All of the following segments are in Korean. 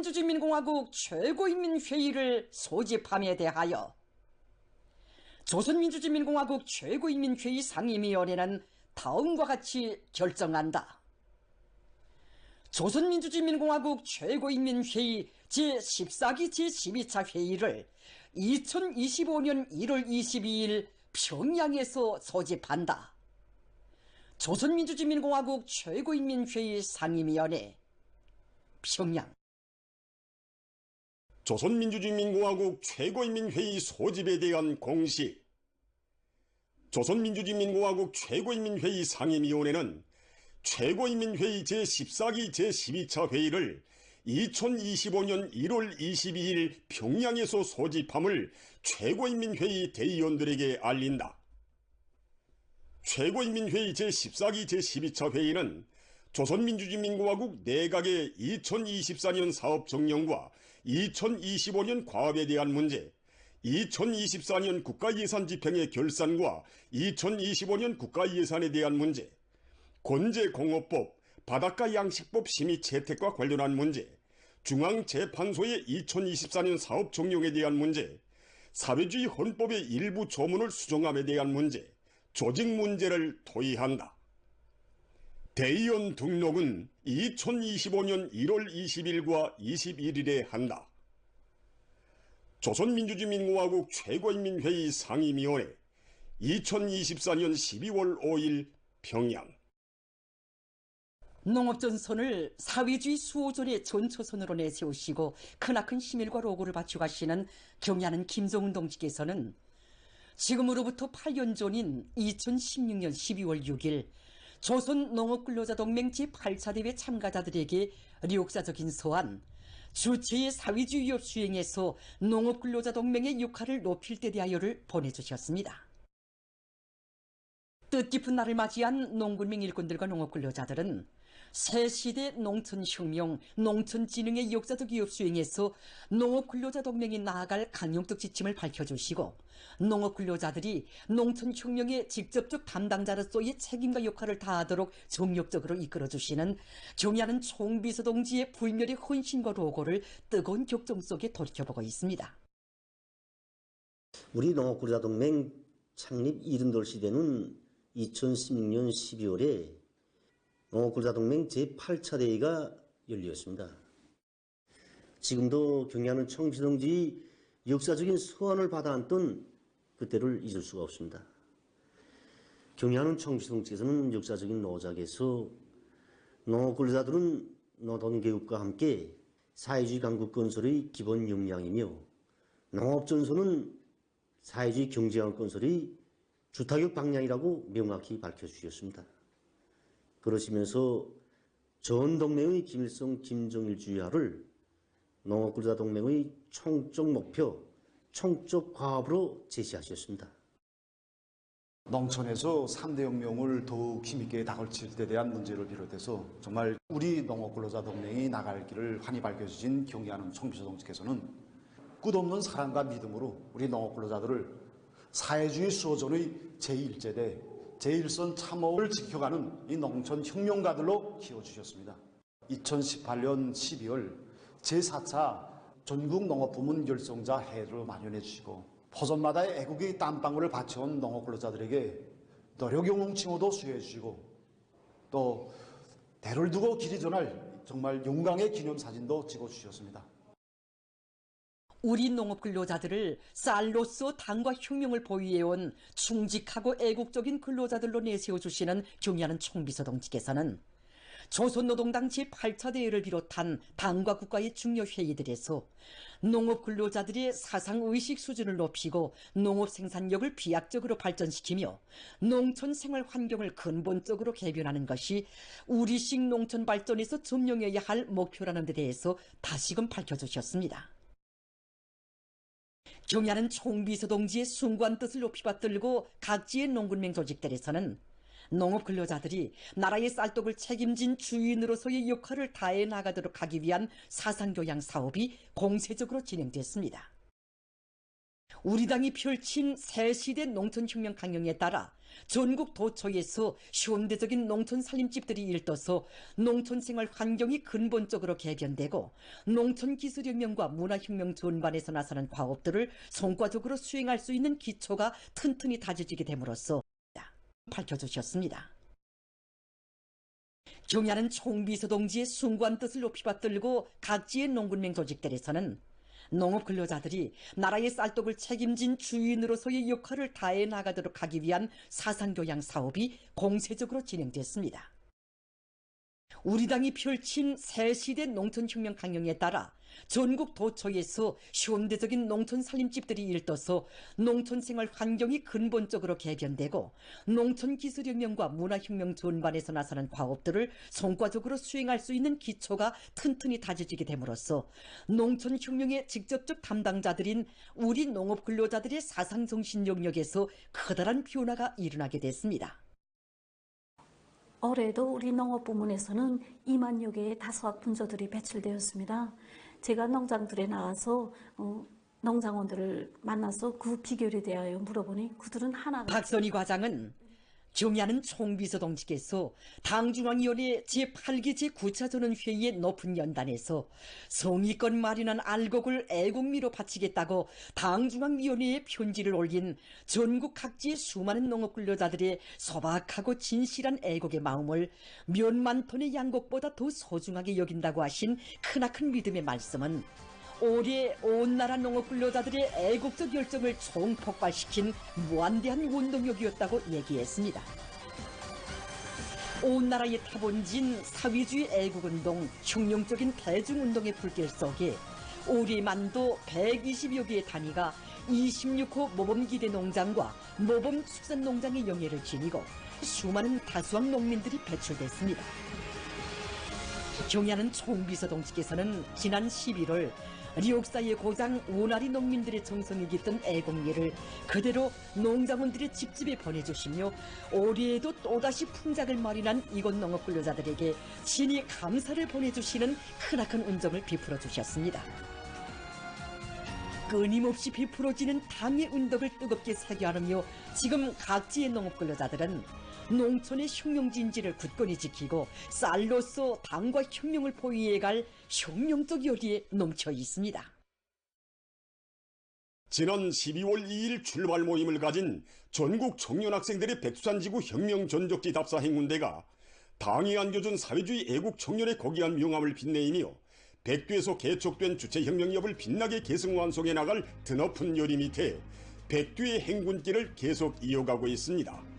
조선민주주의인민공화국 최고인민회의를 소집함에 대하여 조선민주주의인민공화국 최고인민회의 상임위원회는 다음과 같이 결정한다. 조선민주주의인민공화국 최고인민회의 제14기 제12차 회의를 2025년 1월 22일 평양에서 소집한다. 조선민주주의인민공화국 최고인민회의 상임위원회 평양. 조선민주주의인민공화국 최고인민회의 소집에 대한 공식. 조선민주주의인민공화국 최고인민회의 상임위원회는 최고인민회의 제14기 제12차 회의를 2025년 1월 22일 평양에서 소집함을 최고인민회의 대의원들에게 알린다. 최고인민회의 제14기 제12차 회의는 조선민주주의인민공화국 내각의 2024년 사업정령과 2025년 과업에 대한 문제, 2024년 국가예산 집행의 결산과 2025년 국가예산에 대한 문제, 권제공업법, 바닷가 양식법 심의 채택과 관련한 문제, 중앙재판소의 2024년 사업정령에 대한 문제, 사회주의 헌법의 일부 조문을 수정함에 대한 문제, 조직 문제를 토의한다. 대의원 등록은 2025년 1월 20일과 21일에 한다. 조선민주주의인민공화국 최고인민회의 상임위원회 2024년 12월 5일 평양. 농업전선을 사회주의 수호전의 전초선으로 내세우시고 크나큰 힘일과 로고를 바쳐가시는 경야는 김정은 동지께서는 지금으로부터 8년 전인 2016년 12월 6일 조선농업근로자동맹 제8차 대회 참가자들에게 역사적인 소환, 주체의 사회주의 위협 수행에서 농업근로자동맹의 역할을 높일 때 대하여를 보내주셨습니다. 뜻깊은 날을 맞이한 농군민 일꾼들과 농업근로자들은 새시대 농촌혁명, 농촌진흥의 역사적 위협 수행에서 농업근로자동맹이 나아갈 강용적 지침을 밝혀주시고 농업근로자들이 농촌혁명의 직접적 담당자로서의 책임과 역할을 다하도록 정력적으로 이끌어주시는 경야는 총비서동지의 불멸의 헌신과 로고를 뜨거운 격정 속에 돌이켜보고 있습니다. 우리 농업근로자동맹 창립 70돌 시대는 2016년 12월에 농업근로자동맹 제8차 대회가 열렸습니다. 지금도 경야는 총비서동지 역사적인 소환을 받아 안던 그때를 잊을 수가 없습니다. 경야는 총비서동지께서는 역사적인 노작에서 농업근로자들은 노동개혁과 함께 사회주의 강국 건설의 기본 역량이며 농업전선은 사회주의 경제강국 건설의 주타격 방향이라고 명확히 밝혀주셨습니다. 그러시면서 전 동맹의 김일성, 김정일 주의하를 농업근로자동맹의 총적 목표, 총적 과업으로 제시하셨습니다. 농촌에서 3대 혁명을 더욱 힘있게 다걸칠 때 대한 문제를 비롯해서 정말 우리 농업근로자동맹이 나갈 길을 환히 밝혀주신 경의하는 총비서동지께서는 끝없는 사랑과 믿음으로 우리 농업근로자들을 사회주의 수호전의 제1제대, 제1선 참호를 지켜가는 이 농촌혁명가들로 키워주셨습니다. 2018년 12월 제4차 전국농업부문 결성자 해를 마련해 주시고 포선마다의 애국의 땀방울을 바쳐온 농업근로자들에게 노력영웅 칭호도 수여해 주시고 또 대를 두고 길이 전할 정말 용광의 기념사진도 찍어주셨습니다. 우리 농업근로자들을 쌀로서 당과 혁명을 보유해온 충직하고 애국적인 근로자들로 내세워주시는 경의하는 총비서동지께서는 조선노동당 제8차 대회를 비롯한 당과 국가의 중요 회의들에서 농업근로자들의 사상의식 수준을 높이고 농업생산력을 비약적으로 발전시키며 농촌 생활 환경을 근본적으로 개변하는 것이 우리식 농촌 발전에서 점령해야 할 목표라는 데 대해서 다시금 밝혀주셨습니다. 경야는 총비서동지의 숭고한 뜻을 높이 받들고 각지의 농군맹 조직들에서는 농업근로자들이 나라의 쌀떡을 책임진 주인으로서의 역할을 다해 나가도록 하기 위한 사상교양 사업이 공세적으로 진행됐습니다. 우리 당이 펼친 새시대 농촌혁명 강령에 따라 전국 도처에서 현대적인 농촌 살림집들이 일떠서 농촌 생활 환경이 근본적으로 개변되고 농촌 기술혁명과 문화혁명 전반에서 나서는 과업들을 성과적으로 수행할 수 있는 기초가 튼튼히 다져지게 됨으로써 밝혀주셨습니다. 경야는 총비서 동지의 숭고한 뜻을 높이 받들고 각지의 농군맹 조직들에서는 농업 근로자들이 나라의 쌀떡을 책임진 주인으로서의 역할을 다해 나가도록 하기 위한 사상교양 사업이 공세적으로 진행됐습니다. 우리 당이 펼친 새시대 농촌혁명 강령에 따라 전국 도처에서 현대적인 농촌 살림집들이 일떠서 농촌 생활 환경이 근본적으로 개변되고 농촌 기술혁명과 문화혁명 전반에서 나서는 과업들을 성과적으로 수행할 수 있는 기초가 튼튼히 다져지게 됨으로써 농촌혁명의 직접적 담당자들인 우리 농업 근로자들의 사상정신 영역에서 커다란 변화가 일어나게 됐습니다. 올해도 우리 농업부문에서는 2만여 개의 다수학 분조들이 배출되었습니다. 제가 농장들에 나가서 농장원들을 만나서 그 비결에 대하여 물어보니 그들은 하나가... 박선희 과장은 경야는 총비서 동지께서 당중앙위원회 제8기 제9차 전원회의의 높은 연단에서 성의껏 마련한 알곡을 애국미로 바치겠다고 당중앙위원회에 편지를 올린 전국 각지의 수많은 농업 근로자들의 소박하고 진실한 애국의 마음을 몇만 톤의 양곡보다 더 소중하게 여긴다고 하신 크나큰 믿음의 말씀은 올해 온 나라 농업 근로자들의 애국적 열정을 총폭발시킨 무한대한 운동력이었다고 얘기했습니다. 온 나라에 타본진 사회주의 애국운동, 혁명적인 대중운동의 불길 속에 올해만도 120여 개의 단위가 26호 모범기대 농장과 모범 축산농장의 영예를 지니고 수많은 다수학 농민들이 배출됐습니다. 경야는 총비서 동지께서는 지난 11월 리옥사의 고장 오나리 농민들의 정성이 깃든 애국미를 그대로 농장원들의 집집에 보내주시며 올해에도 또다시 풍작을 마련한 이곳 농업 근로자들에게 진히 감사를 보내주시는 크나큰 은정을 베풀어 주셨습니다. 끊임없이 베풀어지는 당의 운덕을 뜨겁게 새겨하며 지금 각지의 농업 근로자들은 농촌의 혁명진지를 굳건히 지키고 쌀로서 당과 혁명을 포위해갈 혁명적 열의에 넘쳐 있습니다. 지난 12월 2일 출발 모임을 가진 전국 청년학생들의 백두산지구 혁명전적지 답사 행군대가 당이 안겨준 사회주의 애국 청년의 고귀한 명함을 빛내이며 백두에서 개척된 주체혁명협을 빛나게 계승완성해 나갈 드높은 열의 밑에 백두의 행군길을 계속 이어가고 있습니다.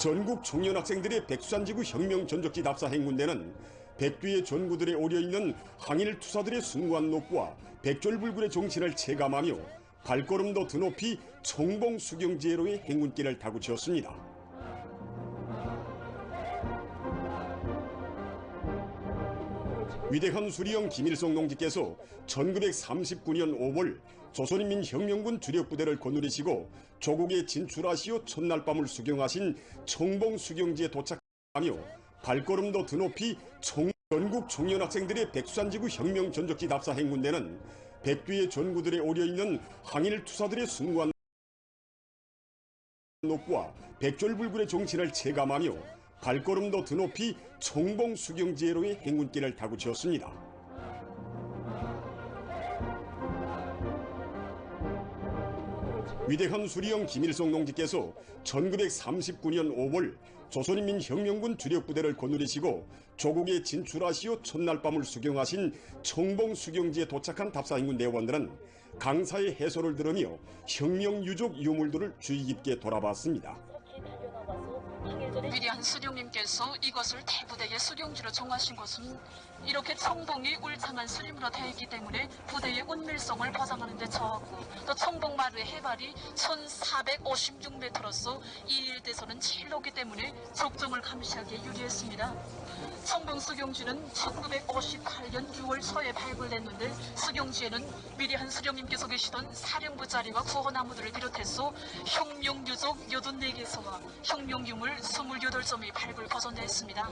전국 청년학생들의 백두산지구 혁명전적지 답사 행군대는 백두의 전구들에 오려있는 항일 투사들의 숭고한 노고와 백졸불굴의 정신을 체감하며 발걸음도 드높이 청봉수경지회로의 행군길을 다구치었습니다. 위대한 수리형 김일성 농지께서 1939년 5월 조선인민혁명군 주력부대를 거느리시고 조국에 진출하시어 첫날 밤을 수경하신 청봉수경지에 도착하며 발걸음도 드높이 전국 청년학생들의 백두산지구 혁명전적지 답사 행군대는 백두의 전구들에 오려있는 항일 투사들의 숭고한 노고와 백졸불굴의 정신을 체감하며 발걸음도 드높이 청봉수경지회로의 행군길을 다구치었습니다. 위대한 수리형 김일성 농지께서 1939년 5월 조선인민혁명군 주력부대를 거느리시고 조국에 진출하시어 첫날 밤을 수경하신 청봉수경지에 도착한 답사행군 대원들은 강사의 해설을 들으며 혁명 유족 유물들을 주의 깊게 돌아봤습니다. 위대한 수령님께서 이것을 대부대의 수령지로 정하신 것은 이렇게 청봉이 울창한 수림으로 되어 있기 때문에 부대의 운밀성을 보장하는 데 처하고 또 청봉마루의 해발이 1456m로서 이 일대에서는 제일 높기 때문에 적정을 감시하기에 유리했습니다. 청봉 수경지는 1958년 6월 초에 발굴됐는데 수경지에는 위대한 수령님께서 계시던 사령부 자리와 구호나무들을 비롯해서 혁명유적 84개소와 혁명유물 28점이 발굴 보존되어 있습니다.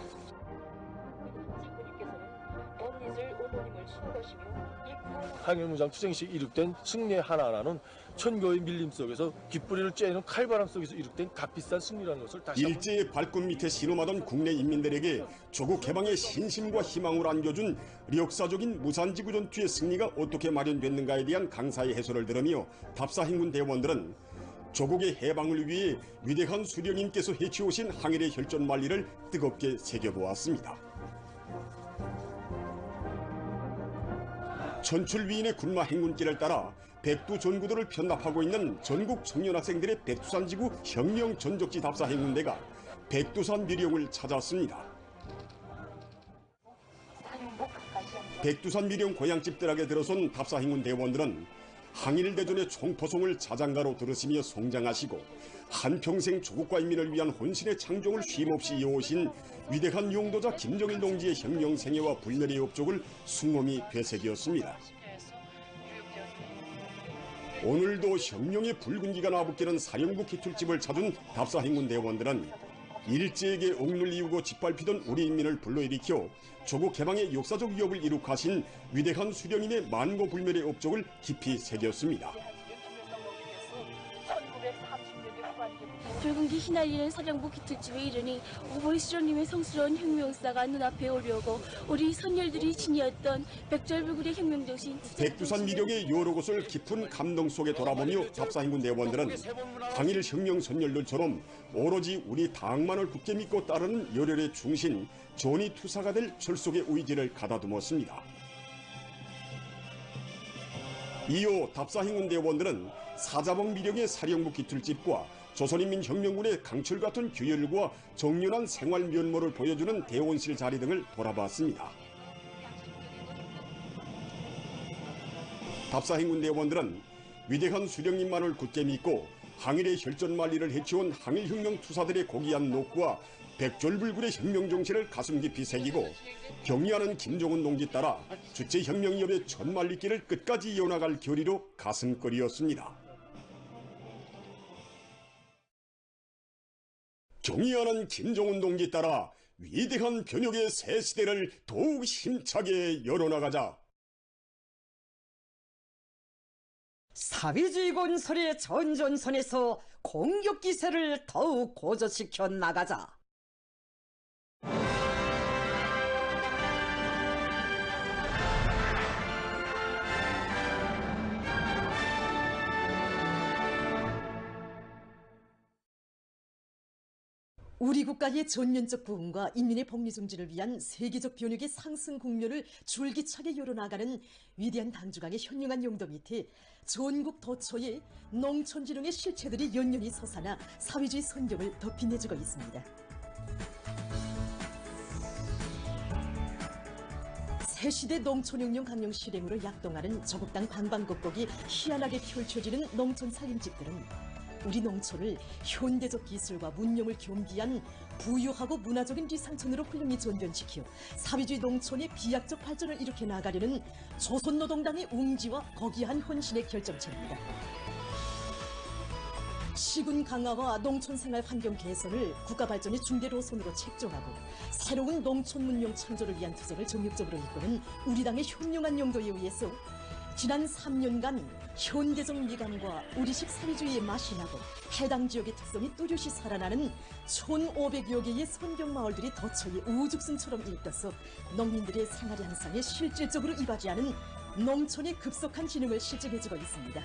항일무장 투쟁시 이룩된 승리의 하나하나는 천교의 밀림 속에서 귓불이를 쬐는 칼바람 속에서 이룩된 값비싼 승리라는 것을 다시 일제의 발꿈 밑에 신음하던 국내 인민들에게 조국 해방의 신심과 희망을 안겨준 역사적인 무산지구 전투의 승리가 어떻게 마련됐는가에 대한 강사의 해설을 들으며 답사행군 대원들은 조국의 해방을 위해 위대한 수령님께서 해치우신 항일의 혈전 만리를 뜨겁게 새겨보았습니다. 천출위인의 군마 행군길을 따라 백두 전구도를 편납하고 있는 전국 청년학생들의 백두산지구 혁명 전적지 답사 행군대가 백두산 미령을 찾았습니다. 백두산 미령 고향집들에게 들어선 답사 행군 대원들은 항일대전의 총포송을 자장가로 들으시며 성장하시고 한평생 조국과 인민을 위한 혼신의 창종을 쉼없이 이어오신 위대한 용도자 김정일 동지의 혁명 생애와 불멸의 업적을 숭엄히 되새겼습니다. 오늘도 혁명의 붉은기가 나부끼는 사령부 기틀집을 찾은 답사 행군 대원들은 일제에게 억눌리우고 짓밟히던 우리 인민을 불러일으켜 조국 개방의 역사적 위협을 이룩하신 위대한 수령님의 만고불멸의 업적을 깊이 새겼습니다. 붉은기 휘날리는 사령부 기틀집에 이르니 오보이 수령님의 성스러운 혁명사가 눈앞에 오려고 우리 선열들이 지니었던 백절불굴의 혁명정신 백두산 미령의 여러 곳을 깊은 감동 속에 돌아보며 답사행군 대원들은 항일 혁명 선열들처럼 오로지 우리 당만을 굳게 믿고 따르는 열혈의 중신 전이 투사가 될 철속의 의지를 가다듬었습니다. 이어 답사행군 대원들은 사자봉 미령의 사령부 기틀집과 조선인민혁명군의 강철 같은 규율과 정연한 생활 면모를 보여주는 대원실 자리 등을 돌아봤습니다. 답사행군 대원들은 위대한 수령님만을 굳게 믿고 항일의 혈전 만리를 해치운 항일혁명 투사들의 고귀한 노고와 백졸불굴의 혁명 정신을 가슴 깊이 새기고 경의하는 김정은 동지 따라 주체혁명협의 전만리길을 끝까지 이어나갈 결의로 가슴거리였습니다. 경의하는 김정은 동지 따라 위대한 변혁의 새 시대를 더욱 힘차게 열어나가자. 사회주의 건설의 전전선에서 공격 기세를 더욱 고조시켜 나가자. 우리 국가의 전면적 부흥과 인민의 복리 증진을 위한 세계적 변혁의 상승 국면을 줄기차게 열어나가는 위대한 당주강의 현명한 용도 밑에 전국 도처에 농촌진흥의 실체들이 연연히 솟아나 사회주의 선경을 더 빛내주고 있습니다. 새시대 농촌혁명 강령 실행으로 약동하는 조국당 방방곡곡이 희한하게 펼쳐지는 농촌 살림집들은 우리 농촌을 현대적 기술과 문명을 겸비한 부유하고 문화적인 리상촌으로 훌륭히 전변시켜 사회주의 농촌의 비약적 발전을 일으켜 나가려는 조선노동당의 웅지와 거기한 헌신의 결정체입니다. 시군 강화와 농촌 생활 환경 개선을 국가 발전의 중대 노선으로 책정하고 새로운 농촌 문명 창조를 위한 투쟁을 전격적으로 이끄는 우리 당의 현명한 용도에 의해서 지난 3년간 현대적 미감과 우리식 사회주의의 맛이 나고 해당 지역의 특성이 뚜렷이 살아나는 1,500여 개의 선경마을들이 도처에 우죽순처럼 일떠서 농민들의 생활 향상에 실질적으로 이바지하는 농촌의 급속한 진흥을 실증해주고 있습니다.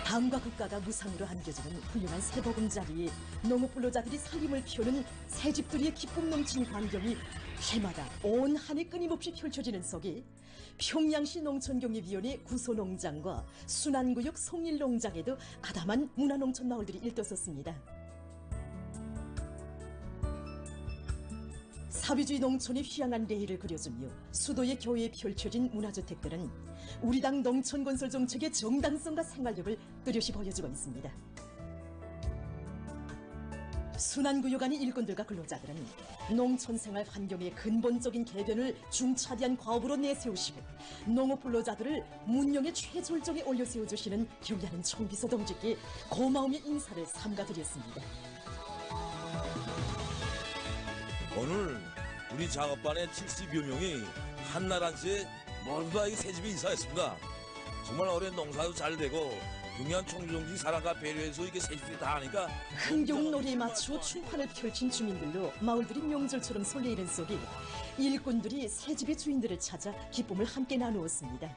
당과 국가가 무상으로 안겨주는 훌륭한 새보금자리에 농업불로자들이 살림을 피우는 새집들이의 기쁨 넘치는 광경이 해마다 온 한 해 끊임없이 펼쳐지는 속에 평양시 농촌경립위원회 구소농장과 순안구역 송일농장에도 아담한 문화농촌 마을들이 일떠섰습니다. 사회주의 농촌의 휘황한 레일을 그려주며 수도의 교외에 펼쳐진 문화주택들은 우리 당 농촌건설 정책의 정당성과 생활력을 뚜렷이 보여주고 있습니다. 순환구역 안의 일꾼들과 근로자들은 농촌생활 환경의 근본적인 개변을 중차대한 과업으로 내세우시고 농업 근로자들을 문명의 최절정에 올려세워주시는 경의하는 총비서 동지께 고마움의 인사를 삼가드렸습니다. 오늘 우리 작업반의 70여 명이 한나라시에 모두 다 이 새집에 이사했습니다. 정말 올해 농사도 잘 되고 중요한 청주정지 사랑과 배려해서 이게 새집들이 다 하니까 흥겨운 노래에 맞추어 춤판을 펼친 주민들로 마을들이 명절처럼 설레이는 속에 일꾼들이 새집의 주인들을 찾아 기쁨을 함께 나누었습니다.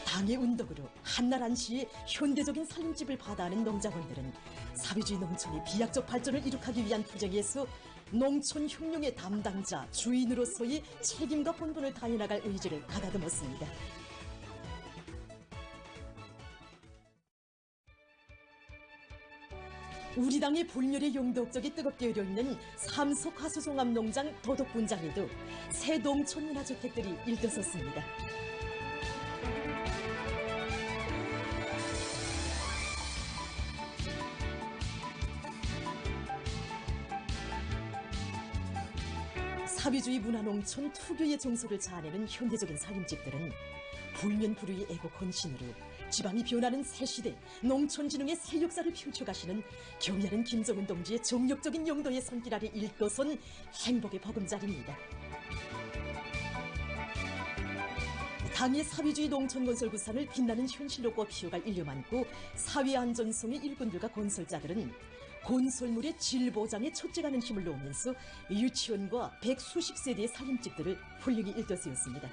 당의 운덕으로 한나란시의 현대적인 살림집을 받아하는 농장원들은 사회주의 농촌의 비약적 발전을 이룩하기 위한 투쟁에서 농촌 혁명의 담당자, 주인으로서의 책임과 본분을 다해 나갈 의지를 가다듬었습니다. 우리 당의 불멸의 용도업적이 뜨겁게 열려있는 삼속 하수종합농장 도덕분장에도 새 농촌 문화주택들이 일떠섰습니다. 사회주의 문화농촌 투교의 정서를 자아내는 현대적인 살림집들은 불면불의의 애국 헌신으로 지방이 변하는 새시대 농촌진흥의 새 역사를 펼쳐가시는 경의하는 김정은 동지의 정력적인 용도의 손길 아래 일떠선 행복의 보금자리입니다. 당의 사회주의 농촌건설 구상을 빛나는 현실로 꽃피워갈 인류 많고 사회안전성의 일꾼들과 건설자들은 건설물의 질 보장에 촉진하는 힘을 놓으면서 유치원과 100수십 세대의 살림집들을 훌륭히 일떠세웠습니다.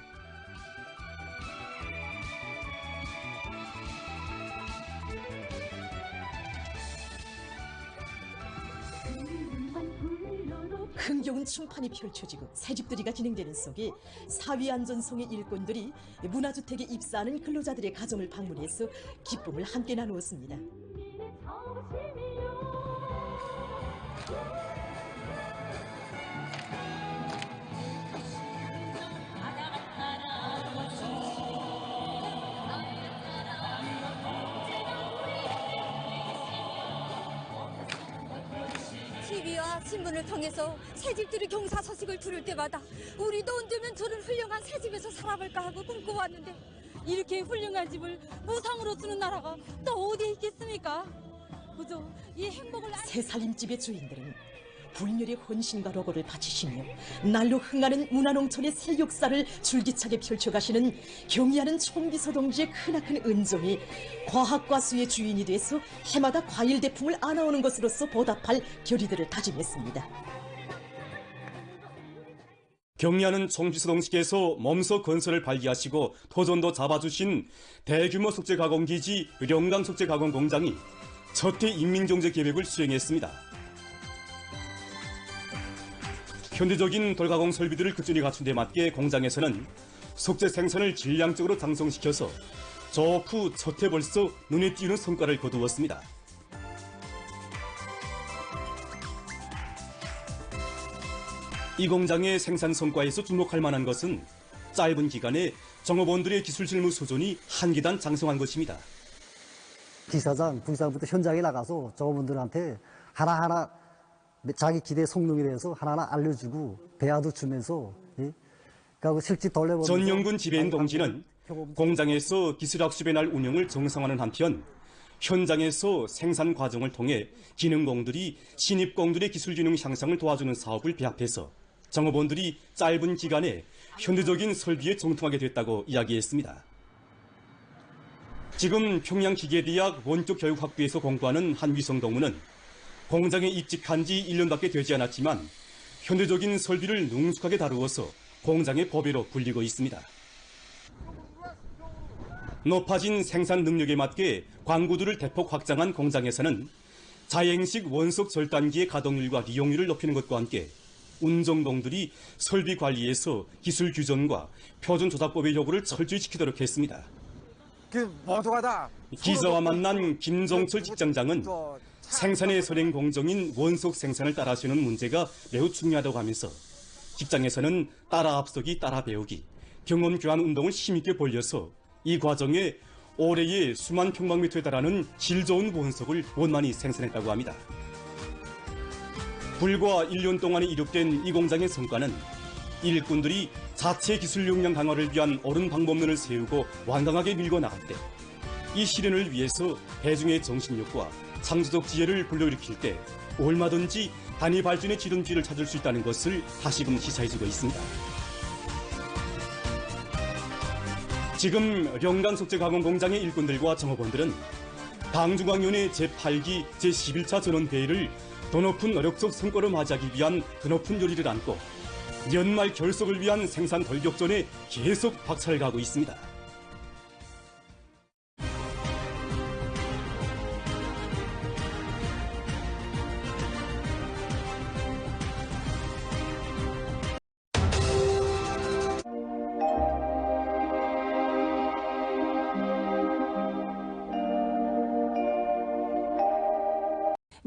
흥겨운 춤판이 펼쳐지고 새집들이가 진행되는 속에 사회안전성의 일꾼들이 문화주택에 입사하는 근로자들의 가정을 방문해서 기쁨을 함께 나누었습니다. TV와 신문을 통해서 새집들이 경사 소식을 들을 때마다 우리도 언제면 저런 훌륭한 새집에서 살아볼까 하고 꿈꿔왔는데 이렇게 훌륭한 집을 무상으로 주는 나라가 또 어디에 있겠습니까? 그저 이 행복을 새 살림집의 주인들은 불멸의 헌신과 로고를 바치시며 날로 흥하는 문화농촌의 새 역사를 줄기차게 펼쳐가시는 경의하는 총비서 동지의 크나큰 은종이 과학과 수의 주인이 돼서 해마다 과일 대풍을 안아오는 것으로서 보답할 결의들을 다짐했습니다. 경의하는 총비서 동지께서 몸소 건설을 발기하시고 토전도 잡아주신 대규모 석재가공기지 영강 석재가공공장이 첫해 인민경제계획을 수행했습니다. 현대적인 돌가공 설비들을 급전히 갖춘 데 맞게 공장에서는 석재 생산을 질량적으로 장성시켜서 조업 후 첫해 벌써 눈에 띄는 성과를 거두었습니다. 이 공장의 생산 성과에서 주목할 만한 것은 짧은 기간에 종업원들의 기술 실무 수준이 한 계단 장성한 것입니다. 지사장, 부지사장부터 현장에 나가서 종업원들한테 하나하나 자기 기대 성능에 대해서 하나하나 알려주고 배아도 주면서 그러니까 실직 돌려보면서 전영근 지배인 동지는 공장에서 기술 학습의 날 운영을 정상화하는 한편 현장에서 생산 과정을 통해 기능공들이 신입공들의 기술 균형 향상을 도와주는 사업을 배합해서 종업원들이 짧은 기간에 현대적인 설비에 정통하게 됐다고 이야기했습니다. 지금 평양기계대학 원격교육학부에서 공부하는 한위성 동무는 공장에 입직한 지 1년밖에 되지 않았지만 현대적인 설비를 능숙하게 다루어서 공장의 보배로 불리고 있습니다. 높아진 생산 능력에 맞게 광구들을 대폭 확장한 공장에서는 자행식 원석 절단기의 가동률과 이용률을 높이는 것과 함께 운정공들이 설비 관리에서 기술 규정과 표준 조작법의 요구를 철저히 지키도록 했습니다. 기자와 만난 김종철 직장장은 생산의 선행 공정인 원속 생산을 따라하시는 문제가 매우 중요하다고 하면서 직장에서는 따라 앞서기, 따라 배우기, 경험 교환 운동을 힘있게 벌려서 이 과정에 올해의 수만 평방미터에 달하는 질 좋은 원석을 원만히 생산했다고 합니다. 불과 1년 동안에 이룩된 이 공장의 성과는 일꾼들이 자체 기술 역량 강화를 위한 옳은 방법론을 세우고 완강하게 밀고 나갈 때 이 실현을 위해서 대중의 정신력과 창조적 지혜를 불러일으킬 때 얼마든지 단위 발전의 지름길을 찾을 수 있다는 것을 다시금 시사해주고 있습니다. 지금 영광 속재 가공 공장의 일꾼들과 정업원들은 당중앙위원회 제8기 제11차 전원회의를 더 높은 노력 속 성과를 맞이하기 위한 더 높은 요리를 안고 연말 결속을 위한 생산 돌격전에 계속 박차를 가하고 있습니다.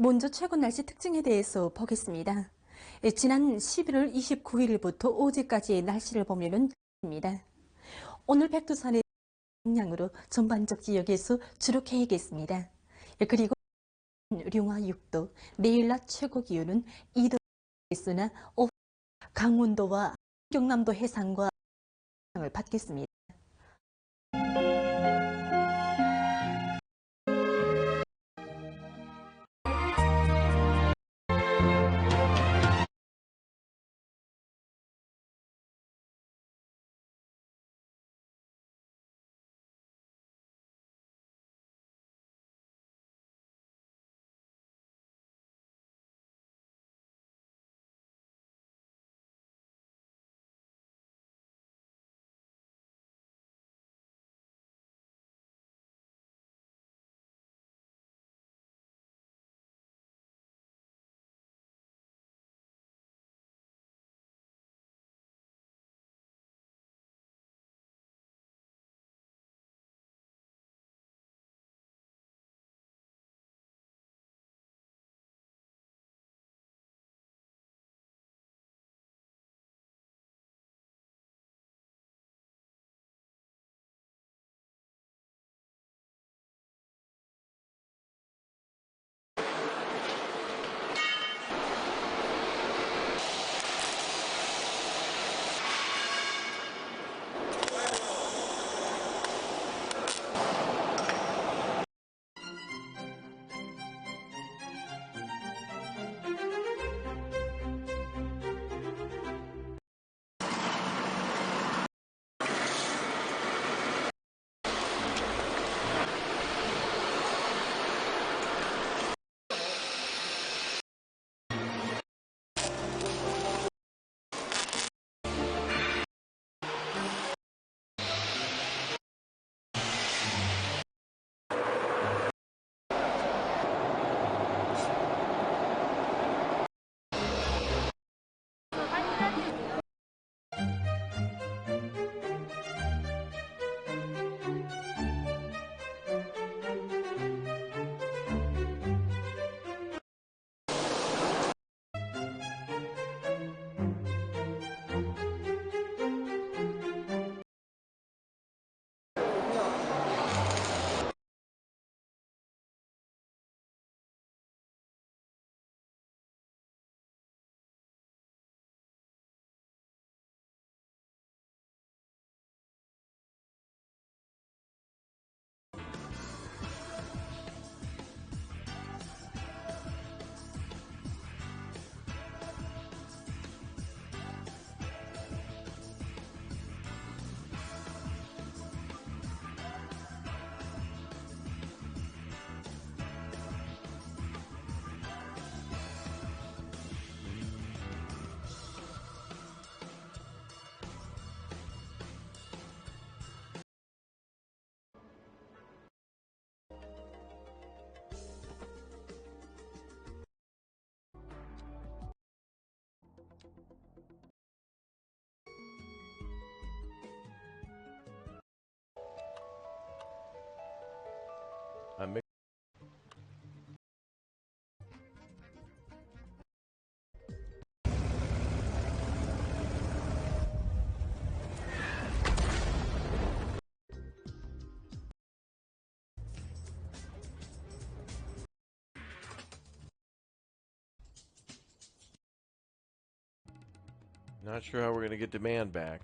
먼저 최근 날씨 특징에 대해서 보겠습니다. 지난 11월 29일부터 어제까지의 날씨를 보면은 입니다. 오늘 백두산의 영향으로 전반적 지역에서 주로 개겠습니다. 그리고 룡화 6도, 내일 낮 최고 기온은 2도였으나 강원도와 경남도 해상과 영향을 받겠습니다. Not sure how we're going to get demand back.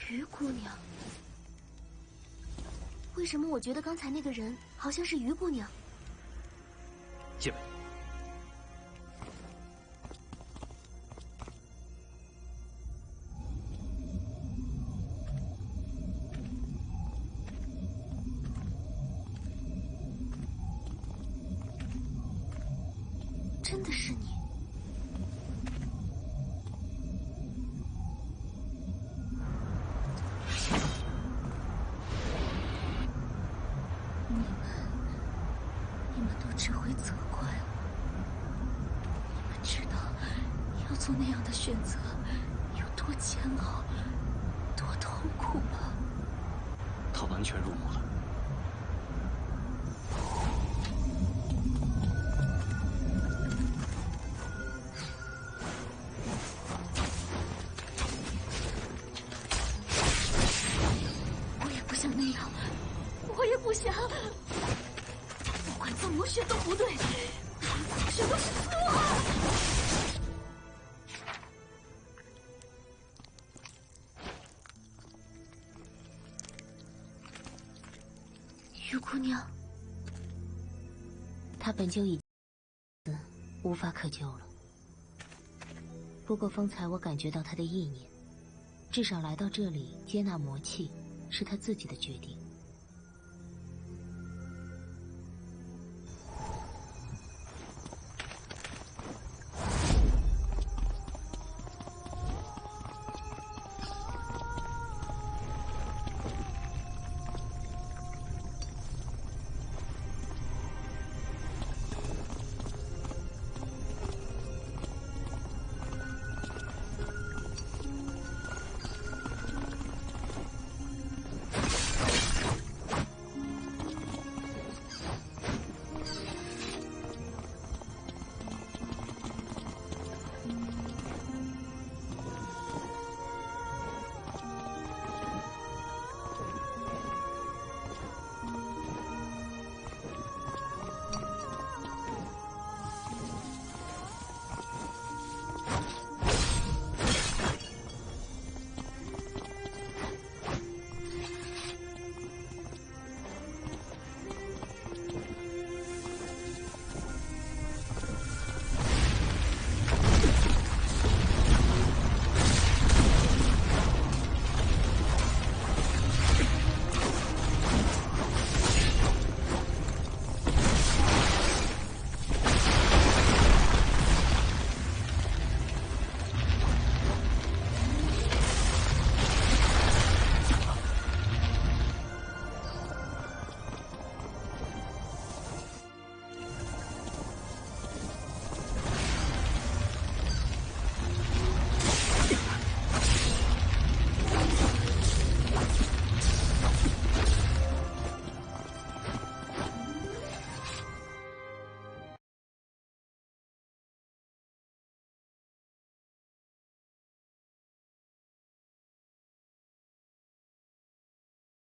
于姑娘？为什么我觉得刚才那个人好像是于姑娘？借位。真的是你。你们都只会责怪我。你们知道要做那样的选择有多煎熬、多痛苦吗？他完全入魔了。我也不想那样，我也不想。不管怎么选都不对，怎么选都是错。于姑娘，她本就已死，无法可救了。不过方才我感觉到她的意念，至少来到这里接纳魔气，是她自己的决定。